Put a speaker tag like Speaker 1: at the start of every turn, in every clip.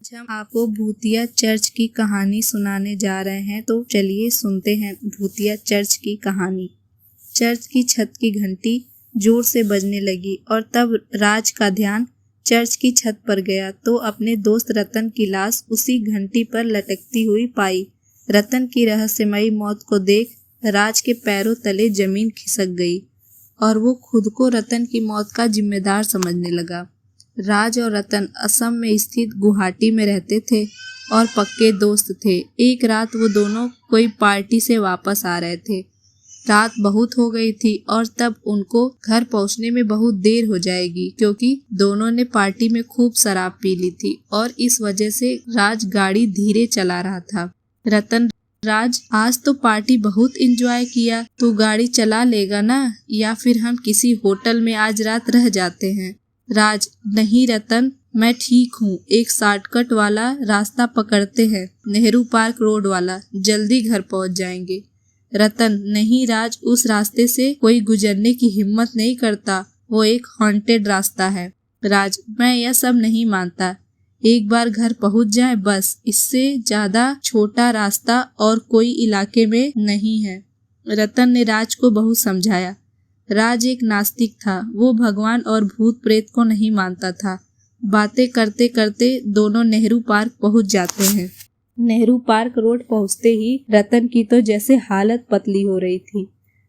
Speaker 1: आज हम आपको भूतिया चर्च की कहानी सुनाने जा रहे हैं, तो चलिए सुनते हैं भूतिया चर्च की कहानी। चर्च की छत की घंटी जोर से बजने लगी और तब राज का ध्यान चर्च की छत पर गया तो अपने दोस्त रतन की लाश उसी घंटी पर लटकती हुई पाई। रतन की रहस्यमयी मौत को देख राज के पैरों तले जमीन खिसक गई और वो खुद को रतन की मौत का जिम्मेदार समझने लगा। राज और रतन असम में स्थित गुवाहाटी में रहते थे और पक्के दोस्त थे। एक रात वो दोनों कोई पार्टी से वापस आ रहे थे। रात बहुत हो गई थी और तब उनको घर पहुंचने में बहुत देर हो जाएगी, क्योंकि दोनों ने पार्टी में खूब शराब पी ली थी और इस वजह से राज गाड़ी धीरे चला रहा था। रतन, राज, आज तो पार्टी बहुत एंजॉय किया, तू गाड़ी चला लेगा ना, या फिर हम किसी होटल में आज रात रह जाते हैं। राज, नहीं रतन, मैं ठीक हूँ, एक शॉर्टकट वाला रास्ता पकड़ते हैं, नेहरू पार्क रोड वाला, जल्दी घर पहुँच जाएंगे। रतन, नहीं राज, उस रास्ते से कोई गुजरने की हिम्मत नहीं करता, वो एक हॉन्टेड रास्ता है। राज, मैं यह सब नहीं मानता, एक बार घर पहुंच जाए बस, इससे ज्यादा छोटा रास्ता और कोई इलाके में नहीं है। रतन ने राज को बहुत समझाया। राज एक नास्तिक था, वो भगवान और भूत प्रेत को नहीं मानता था। बातें करते करते दोनों नेहरू पार्क पहुंच जाते हैं। नेहरू पार्क रोड पहुंचते ही रतन की तो जैसे हालत पतली हो रही थी।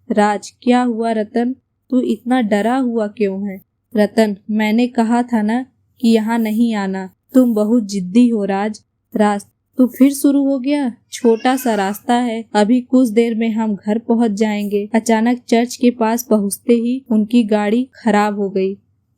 Speaker 1: राज, क्या हुआ रतन, तू इतना डरा हुआ क्यों है? रतन, मैंने कहा था ना कि यहाँ नहीं आना, तुम बहुत जिद्दी हो राज। राज, तो फिर शुरू हो गया, छोटा सा रास्ता है, अभी कुछ देर में हम घर पहुंच जाएंगे। अचानक चर्च के पास पहुंचते ही उनकी गाड़ी खराब हो गई।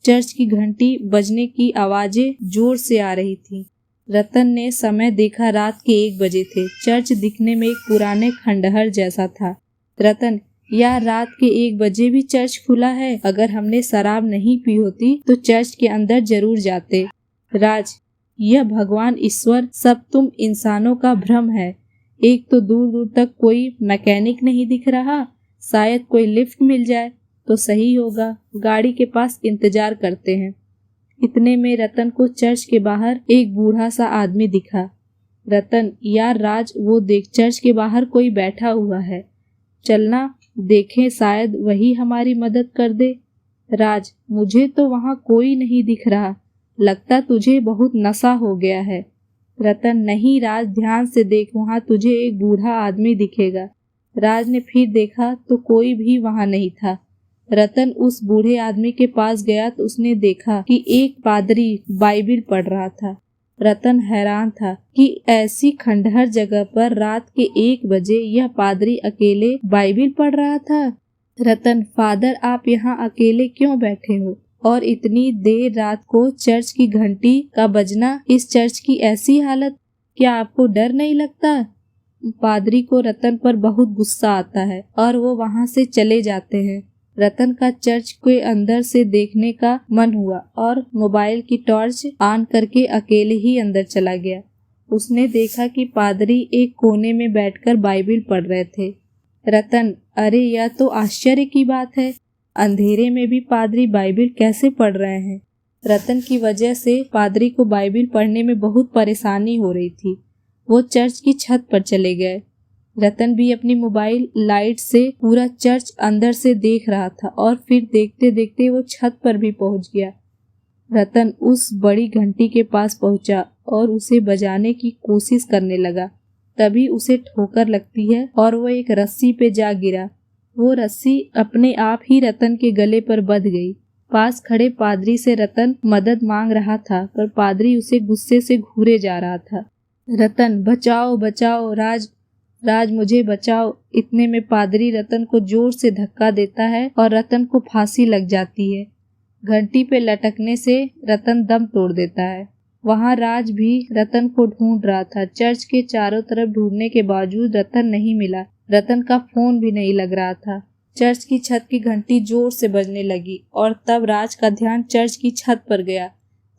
Speaker 1: चर्च की घंटी बजने की आवाजें जोर से आ रही थी। रतन ने समय देखा, रात के 1 बजे थे। चर्च दिखने में एक पुराने खंडहर जैसा था। रतन, यार, रात के 1 बजे भी चर्च खुला है, अगर हमने शराब नहीं पी होती तो चर्च के अंदर जरूर जाते। राज, यह भगवान ईश्वर सब तुम इंसानों का भ्रम है। एक तो दूर दूर तक कोई मैकेनिक नहीं दिख रहा, शायद कोई लिफ्ट मिल जाए तो सही होगा, गाड़ी के पास इंतजार करते हैं। इतने में रतन को चर्च के बाहर एक बूढ़ा सा आदमी दिखा। रतन, यार राज, वो देख, चर्च के बाहर कोई बैठा हुआ है, चलना देखें, शायद वही हमारी मदद कर दे। राज, मुझे तो वहाँ कोई नहीं दिख रहा, लगता तुझे बहुत नशा हो गया है। रतन, नहीं राज, ध्यान से देख, वहाँ तुझे एक बूढ़ा आदमी दिखेगा। राज ने फिर देखा तो कोई भी वहाँ नहीं था। रतन उस बूढ़े आदमी के पास गया तो उसने देखा कि एक पादरी बाइबिल पढ़ रहा था। रतन हैरान था कि ऐसी खंडहर जगह पर रात के 1 बजे यह पादरी अकेले बाइबिल पढ़ रहा था। रतन, फादर, आप यहाँ अकेले क्यों बैठे हो? और इतनी देर रात को चर्च की घंटी का बजना, इस चर्च की ऐसी हालत, क्या आपको डर नहीं लगता? पादरी को रतन पर बहुत गुस्सा आता है और वो वहाँ से चले जाते हैं। रतन का चर्च के अंदर से देखने का मन हुआ और मोबाइल की टॉर्च ऑन करके अकेले ही अंदर चला गया। उसने देखा कि पादरी एक कोने में बैठकर बाइबिल पढ़ रहे थे। रतन, अरे यह तो आश्चर्य की बात है, अंधेरे में भी पादरी बाइबिल कैसे पढ़ रहे हैं? रतन की वजह से पादरी को बाइबिल पढ़ने में बहुत परेशानी हो रही थी। वो चर्च की छत पर चले गए। रतन भी अपनी मोबाइल लाइट से पूरा चर्च अंदर से देख रहा था और फिर देखते देखते वो छत पर भी पहुंच गया। रतन उस बड़ी घंटी के पास पहुंचा और उसे बजाने की कोशिश करने लगा। तभी उसे ठोकर लगती है और वो एक रस्सी पे जा गिरा। वो रस्सी अपने आप ही रतन के गले पर बंध गई। पास खड़े पादरी से रतन मदद मांग रहा था, पर पादरी उसे गुस्से से घूरे जा रहा था। रतन, बचाओ बचाओ, राज, राज, मुझे बचाओ। इतने में पादरी रतन को जोर से धक्का देता है और रतन को फांसी लग जाती है। घंटी पे लटकने से रतन दम तोड़ देता है। वहाँ राज भी रतन को ढूंढ रहा था। चर्च के चारों तरफ ढूंढने के बावजूद रतन नहीं मिला। रतन का फोन भी नहीं लग रहा था। चर्च की छत की घंटी जोर से बजने लगी और तब राज का ध्यान चर्च की छत पर गया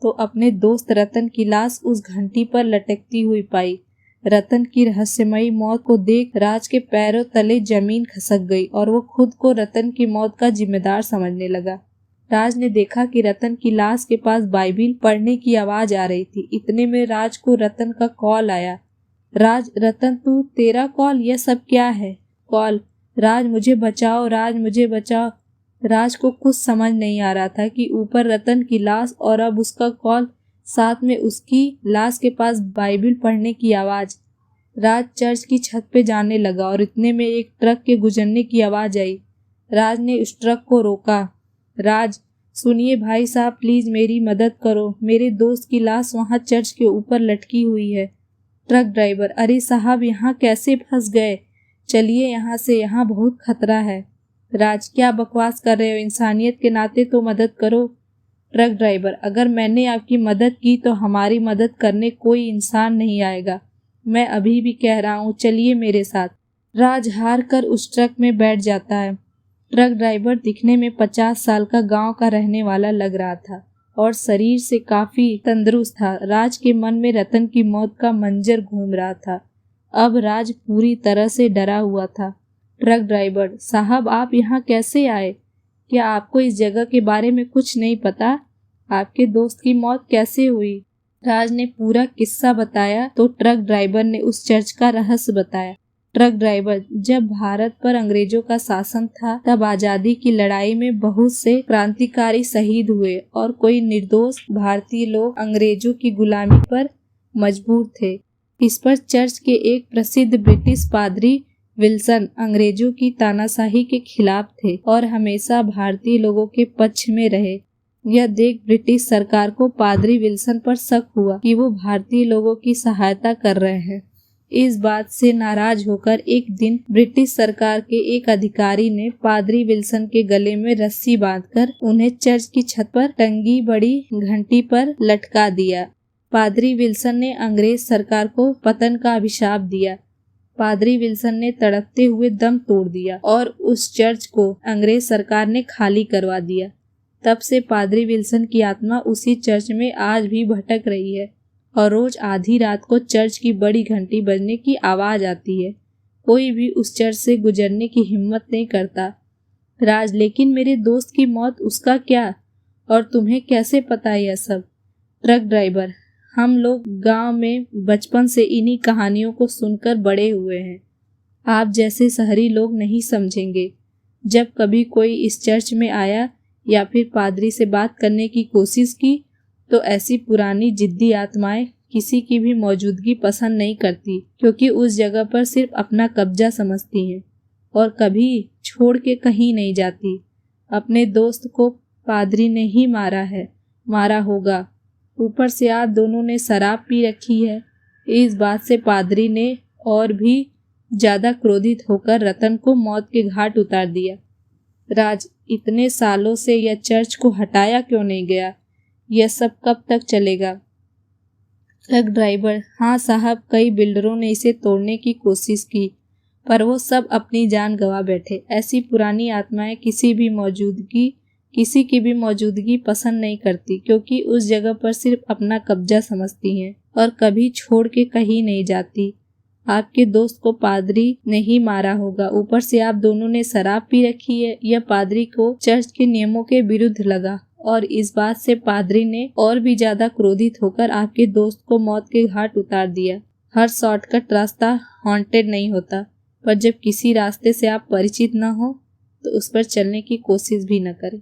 Speaker 1: तो अपने दोस्त रतन की लाश उस घंटी पर लटकती हुई पाई। रतन की रहस्यमयी मौत को देख राज के पैरों तले जमीन खसक गई और वो खुद को रतन की मौत का जिम्मेदार समझने लगा। राज ने देखा कि रतन की लाश के पास बाइबिल पढ़ने की आवाज आ रही थी। इतने में राज को रतन का कॉल आया। राज, रतन तू, तेरा कॉल? यह सब क्या है? कॉल, राज मुझे बचाओ, राज मुझे बचाओ। राज को कुछ समझ नहीं आ रहा था कि ऊपर रतन की लाश और अब उसका कॉल, साथ में उसकी लाश के पास बाइबिल पढ़ने की आवाज। राज चर्च की छत पे जाने लगा और इतने में एक ट्रक के गुजरने की आवाज आई। राज ने उस ट्रक को रोका। राज, सुनिए भाई साहब, प्लीज मेरी मदद करो, मेरे दोस्त की लाश वहाँ चर्च के ऊपर लटकी हुई है। ट्रक ड्राइवर, अरे साहब यहाँ कैसे फंस गए? चलिए यहाँ से, यहाँ बहुत खतरा है। राज, क्या बकवास कर रहे हो, इंसानियत के नाते तो मदद करो। ट्रक ड्राइवर, अगर मैंने आपकी मदद की तो हमारी मदद करने कोई इंसान नहीं आएगा। मैं अभी भी कह रहा हूँ, चलिए मेरे साथ। राज हार कर उस ट्रक में बैठ जाता है। ट्रक ड्राइवर दिखने में 50 साल का गांव का रहने वाला लग रहा था और शरीर से काफी तंदुरुस्त था। राज के मन में रतन की मौत का मंजर घूम रहा था। अब राज पूरी तरह से डरा हुआ था। ट्रक ड्राइवर, साहब आप यहाँ कैसे आए? क्या आपको इस जगह के बारे में कुछ नहीं पता? आपके दोस्त की मौत कैसे हुई? राज ने पूरा किस्सा बताया तो ट्रक ड्राइवर ने उस चर्च का रहस्य बताया। ट्रक ड्राइवर, जब भारत पर अंग्रेजों का शासन था तब आजादी की लड़ाई में बहुत से क्रांतिकारी शहीद हुए और कोई निर्दोष भारतीय लोग अंग्रेजों की गुलामी पर मजबूर थे। इस पर चर्च के एक प्रसिद्ध ब्रिटिश पादरी विल्सन अंग्रेजों की तानाशाही के खिलाफ थे और हमेशा भारतीय लोगों के पक्ष में रहे। यह देख ब्रिटिश सरकार को पादरी विल्सन पर शक हुआ कि वो भारतीय लोगों की सहायता कर रहे हैं। इस बात से नाराज होकर एक दिन ब्रिटिश सरकार के एक अधिकारी ने पादरी विल्सन के गले में रस्सी बांधकर उन्हें चर्च की छत पर टंगी बड़ी घंटी पर लटका दिया। पादरी विल्सन ने अंग्रेज सरकार को पतन का अभिशाप दिया। पादरी विल्सन ने तड़पते हुए दम तोड़ दिया और उस चर्च को अंग्रेज सरकार ने खाली करवा दिया। तब से पादरी विल्सन की आत्मा उसी चर्च में आज भी भटक रही है और रोज आधी रात को चर्च की बड़ी घंटी बजने की आवाज आती है। कोई भी उस चर्च से गुजरने की हिम्मत नहीं करता। राज, लेकिन मेरे दोस्त की मौत, उसका क्या? और तुम्हें कैसे पता यह सब? ट्रक ड्राइवर, हम लोग गांव में बचपन से इन्हीं कहानियों को सुनकर बड़े हुए हैं। आप जैसे शहरी लोग नहीं समझेंगे। जब कभी कोई इस चर्च में आया या फिर पादरी से बात करने की कोशिश की तो ऐसी पुरानी जिद्दी आत्माएं किसी की भी मौजूदगी पसंद नहीं करती, क्योंकि उस जगह पर सिर्फ अपना कब्जा समझती हैं और कभी छोड़ के कहीं नहीं जाती। अपने दोस्त को पादरी ने ही मारा है, मारा होगा। ऊपर से आप दोनों ने शराब पी रखी है। इस बात से पादरी ने और भी ज्यादा क्रोधित होकर रतन को मौत के घाट उतार दिया। राज, इतने सालों से यह चर्च को हटाया क्यों नहीं गया? यह सब कब तक चलेगा? ट्रक ड्राइवर, हाँ साहब, कई बिल्डरों ने इसे तोड़ने की कोशिश की पर वो सब अपनी जान गंवा बैठे। ऐसी पुरानी आत्माएं किसी की भी मौजूदगी पसंद नहीं करती, क्योंकि उस जगह पर सिर्फ अपना कब्जा समझती हैं और कभी छोड़ के कहीं नहीं जाती। आपके दोस्त को पादरी ने ही मारा होगा। ऊपर से आप दोनों ने शराब पी रखी है। यह पादरी को चर्च के नियमों के विरुद्ध लगा और इस बात से पादरी ने और भी ज्यादा क्रोधित होकर आपके दोस्त को मौत के घाट उतार दिया। हर शॉर्टकट रास्ता हॉन्टेड नहीं होता, पर जब किसी रास्ते से आप परिचित न हो तो उस पर चलने की कोशिश भी न करें।